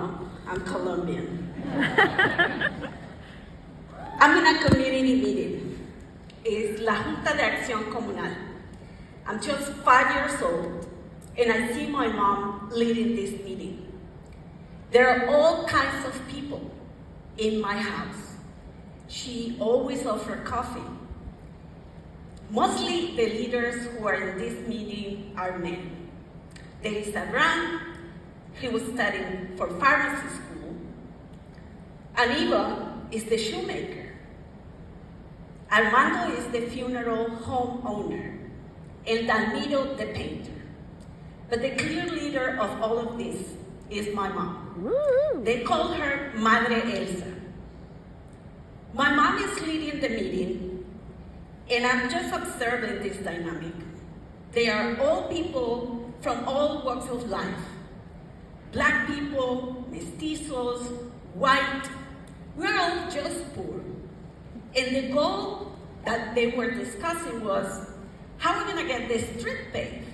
know, I'm Colombian. I'm in a community meeting. It's La Junta de Acción Comunal. I'm just 5 years old, and I see my mom leading this meeting. There are all kinds of people in my house. She always offers coffee. Mostly the leaders who are in this meeting are men. There is Abraham, he was studying for pharmacy school. Aniba is the shoemaker. Armando is the funeral home owner. And Dalmiro the painter. But the clear leader of all of this is my mom. Woo! They call her Madre Elsa. My mom is leading the meeting, and I'm just observing this dynamic. They are all people from all walks of life. Black people, mestizos, white, we're all just poor. And the goal that they were discussing was, how are we gonna get this street paved?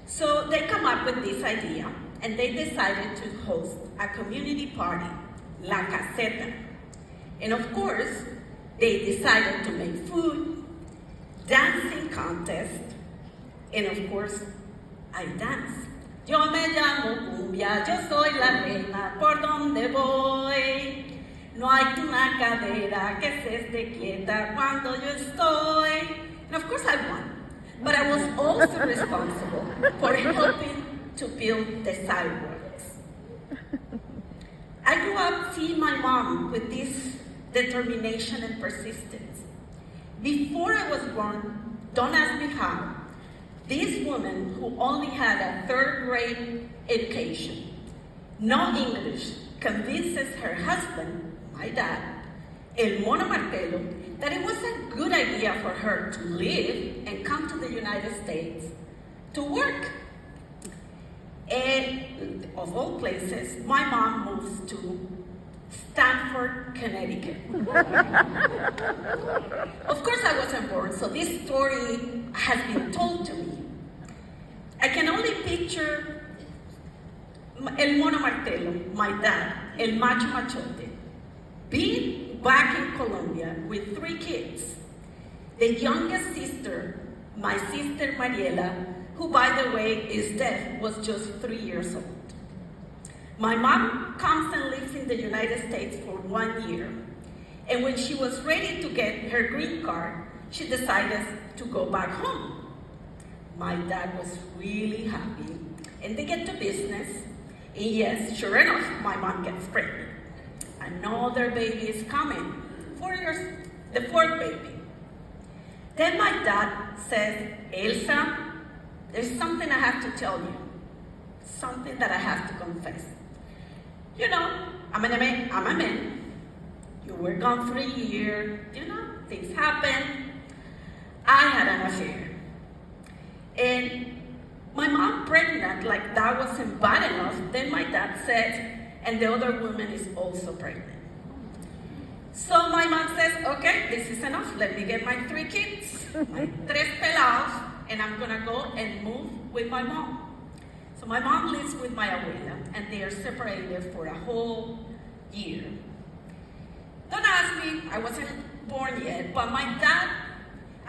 So they come up with this idea, and they decided to host a community party, La Caseta. And of course, they decided to make food, dancing contest, and of course, I dance. Yo me llamo cumbia, yo soy la reina, por donde voy. No hay una cadera que se esté quieta cuando yo estoy. And of course I won, but I was also responsible for helping to build the sidewalks. I grew up seeing my mom with this determination and persistence. Before I was born, don't ask me how, this woman who only had a third-grade education, no English, convinces her husband, my dad, El Mono Martelo, that it was a good idea for her to live and come to the United States to work. And of all places, my mom moves to Stamford, Connecticut. Of course I wasn't born, so this story has been told to me. I can only picture El Mono Martelo, my dad, El Macho Machote, being back in Colombia with 3 kids. The youngest sister, my sister Mariela, who by the way is deaf, was just 3 years old. My mom comes and lives in the United States for 1 year. And when she was ready to get her green card, she decided to go back home. My dad was really happy, and they get to business. And yes, sure enough, my mom gets pregnant. Another baby is coming, 4 years, the 4th baby. Then my dad says, Elsa, there's something I have to tell you, something that I have to confess. You know, I'm a man. You were gone for a year, you know, things happen. I had an affair. And my mom pregnant, like that wasn't bad enough. Then my dad said, and the other woman is also pregnant. So my mom says, okay, this is enough. Let me get my 3 kids, my 3 pelados, and I'm gonna go and move with my mom. So my mom lives with my abuela, and they are separated for a whole year. Don't ask me, I wasn't born yet, but my dad,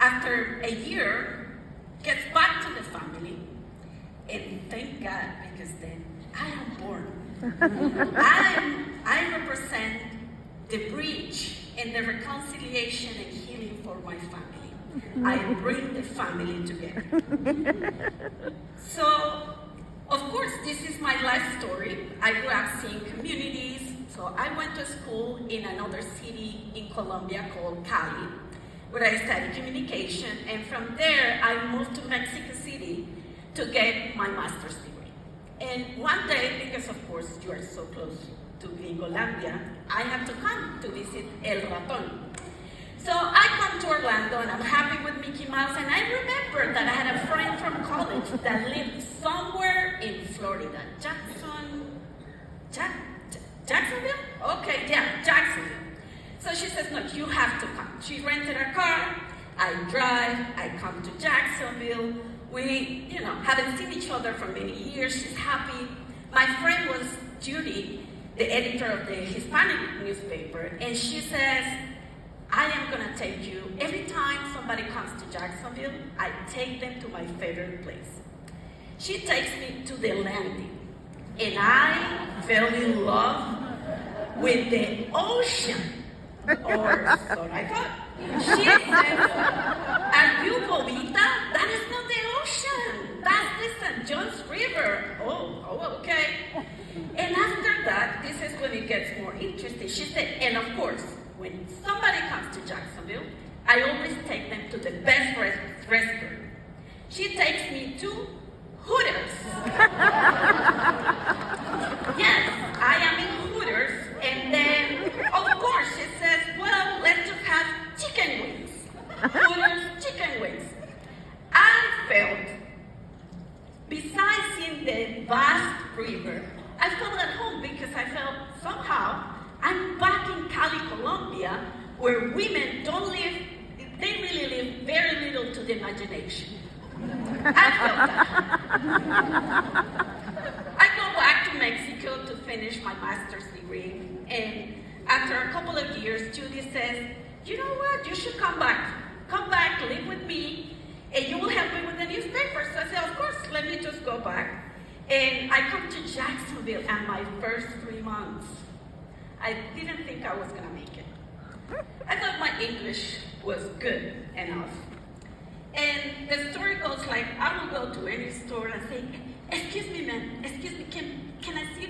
after a year, gets back to the family, and thank God, because then I am born. I represent the bridge and the reconciliation and healing for my family. I bring the family together. So, of course, this is my life story. I grew up seeing communities. So I went to school in another city in Colombia called Cali, where I studied communication, and from there I moved to Mexico City to get my master's degree. And one day, because of course you are so close to Gringolandia, I have to come to visit El Raton. So I come to Orlando and I'm happy with Mickey Mouse, and I remember that I had a friend from college that lived somewhere in Florida, Jacksonville? Okay, yeah, Jacksonville. So she says, no, you have to come. She rented a car, I drive, I come to Jacksonville. We, haven't seen each other for many years. She's happy. My friend was Judy, the editor of the Hispanic newspaper, and she says, I am gonna take you, every time somebody comes to Jacksonville, I take them to my favorite place. She takes me to the landing, and I fell in love with the ocean, or so I thought. She said, are you Bobita? That is not the ocean. That's the St. John's River. Oh, okay. And after that, this is when it gets more interesting. She said, and of course, when somebody comes to Jacksonville, I always take them to the best restaurant. She takes me to Hooters. Yes, I am in Hooters. And then, of course, she says, well, let's just have chicken wings. Hooters chicken wings. I felt, besides seeing the vast river, I felt at home because I felt somehow I'm back in Cali, Colombia, where women don't live, they really live very little to the imagination. I felt that. I go back to Mexico to finish my master's degree, and after a couple of years, Judy says, you know what, you should come back, live with me, and you will help me with the newspaper. So I said, of course, let me just go back. And I come to Jacksonville, and my first 3 months, I didn't think I was gonna make it. I thought my English was good enough. And the story goes like, I will go to any store and say, excuse me, ma'am, excuse me, can I see,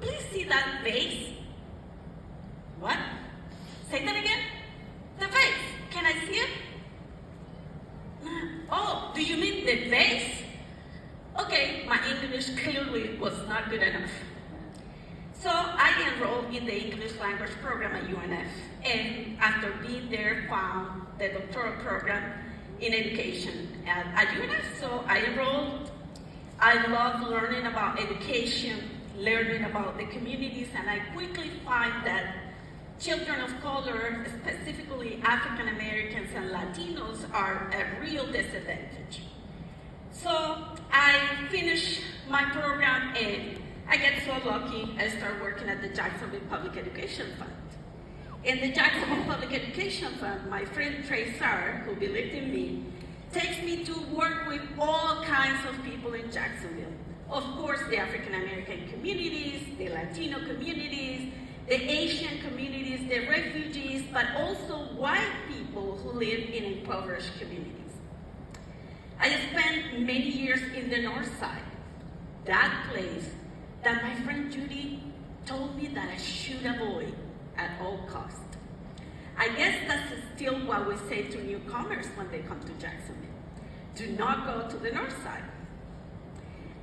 please see that vase? What? Say that again? The vase, can I see it? Oh, do you mean the vase? Okay, my English clearly was not good enough. So I enrolled in the English language program at UNF, and after being there, found the doctoral program in education at UNF. So I enrolled. I love learning about education, learning about the communities, and I quickly find that children of color, specifically African Americans and Latinos, are at real disadvantage. So I finished my program, and I get so lucky, I start working at the Jacksonville Public Education Fund. In the Jacksonville Public Education Fund, my friend Trey Sarr, who believed in me, takes me to work with all kinds of people in Jacksonville. Of course, the African American communities, the Latino communities, the Asian communities, the refugees, but also white people who live in impoverished communities. I spent many years in the North Side, that place that my friend Judy told me that I should avoid at all costs. I guess that's still what we say to newcomers when they come to Jacksonville. Do not go to the North Side.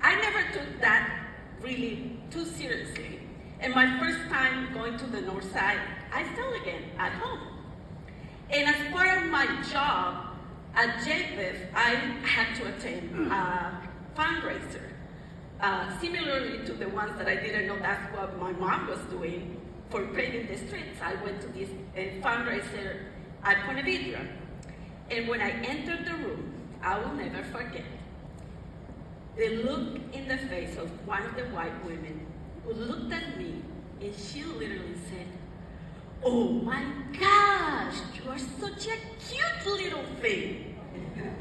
I never took that really too seriously. And my first time going to the North Side, I felt again at home. And as part of my job at JVIF, I had to attend a fundraiser. Similarly to the ones that I didn't know that's what my mom was doing for paving the streets, I went to this fundraiser at Ponte Vedra. And when I entered the room, I will never forget the look in the face of one of the white women who looked at me, and she literally said, oh my gosh, you are such a cute little thing.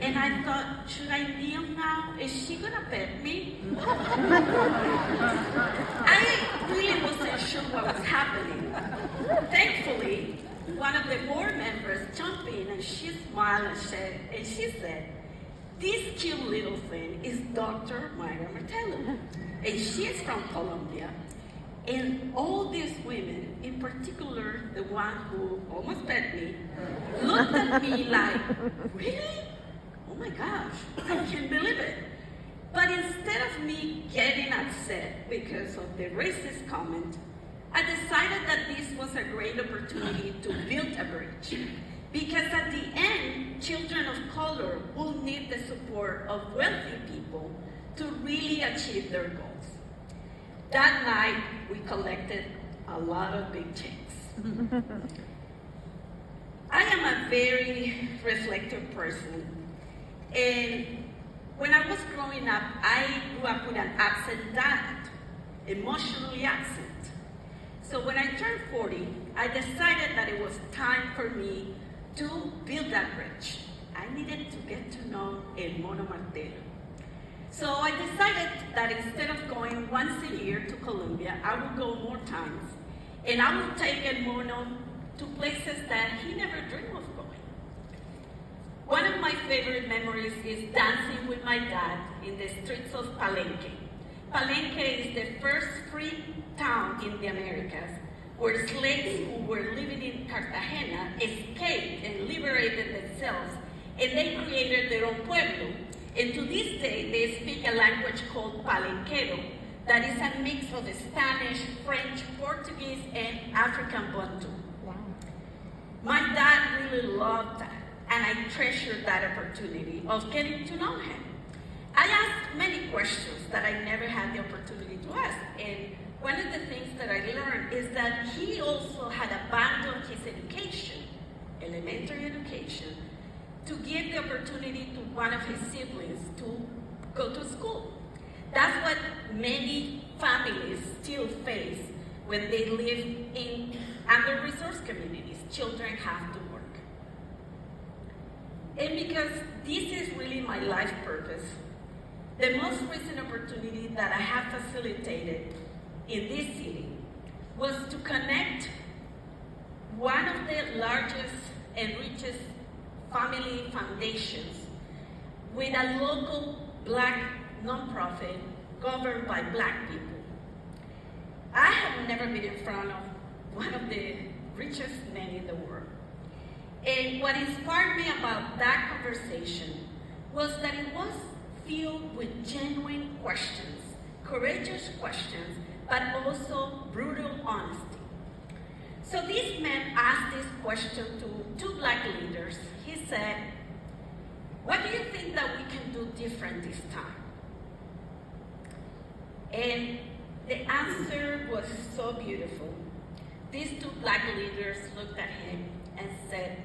And I thought, should I kneel now? Is she gonna pet me? I really wasn't sure what was happening. Thankfully, one of the board members jumped in, and she smiled and she said, this cute little thing is Dr. Maira Martelo, and she is from Colombia. And all these women, in particular the one who almost pet me, looked at me like, really? Oh my gosh, I can't believe it. But instead of me getting upset because of the racist comment, I decided that this was a great opportunity to build a bridge. Because at the end, children of color will need the support of wealthy people to really achieve their goals. That night, we collected a lot of big checks. I am a very reflective person. And when I was growing up, I grew up with an absent dad. emotionally absent. So when I turned 40, I decided that it was time for me to build that bridge. I needed to get to know El Mono Martelo. So I decided that instead of going once a year to Colombia, I would go more times, and I would take El Mono to places that he never dreamed of going. One of my favorite memories is dancing with my dad in the streets of Palenque. Palenque is the first free town in the Americas where slaves who were living in Cartagena escaped and liberated themselves, and they created their own pueblo. And to this day, they speak a language called Palenquero that is a mix of Spanish, French, Portuguese, and African Bantu. Wow. My dad really loved that, and I treasured that opportunity of getting to know him. I asked many questions that I never had the opportunity to ask, and one of the things that I learned is that he also had abandoned his education, elementary education, to give the opportunity to one of his siblings to go to school. That's what many families still face when they live in under-resourced communities. Children have to work. And because this is really my life purpose, the most recent opportunity that I have facilitated in this city was to connect one of the largest and richest family foundations with a local Black nonprofit governed by Black people. I have never been in front of one of the richest men in the world. And what inspired me about that conversation was that it was filled with genuine questions, courageous questions, but also brutal honesty. So this man asked this question to two Black leaders. He said, "What do you think that we can do different this time?" And the answer was so beautiful. These two Black leaders looked at him and said,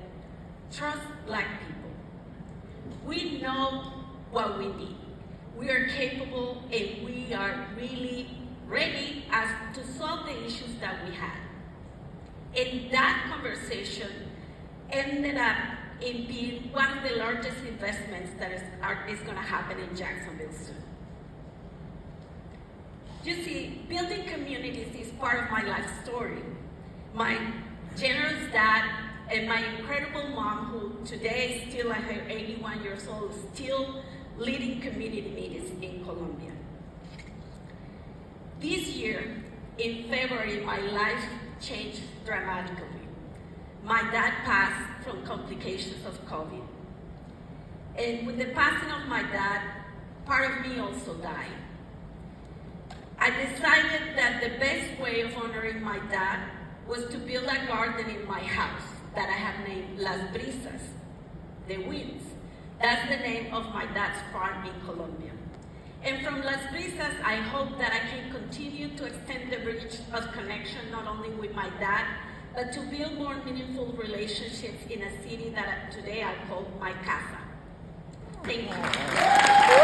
"Trust Black people. We know what we need. We are capable, and we are really ready to solve the issues that we have." And that conversation ended up in being one of the largest investments that is going to happen in Jacksonville soon. You see, building communities is part of my life story. My generous dad and my incredible mom, who today is still at her 81 years old, is still leading community meetings in Colombia. This year, in February, my life changed dramatically. My dad passed from complications of COVID. And with the passing of my dad, part of me also died. I decided that the best way of honoring my dad was to build a garden in my house that I have named Las Brisas, the winds. That's the name of my dad's farm in Colombia. And from Las Brisas, I hope that I can continue to extend the bridge of connection not only with my dad, but to build more meaningful relationships in a city that today I call my casa. Thank you.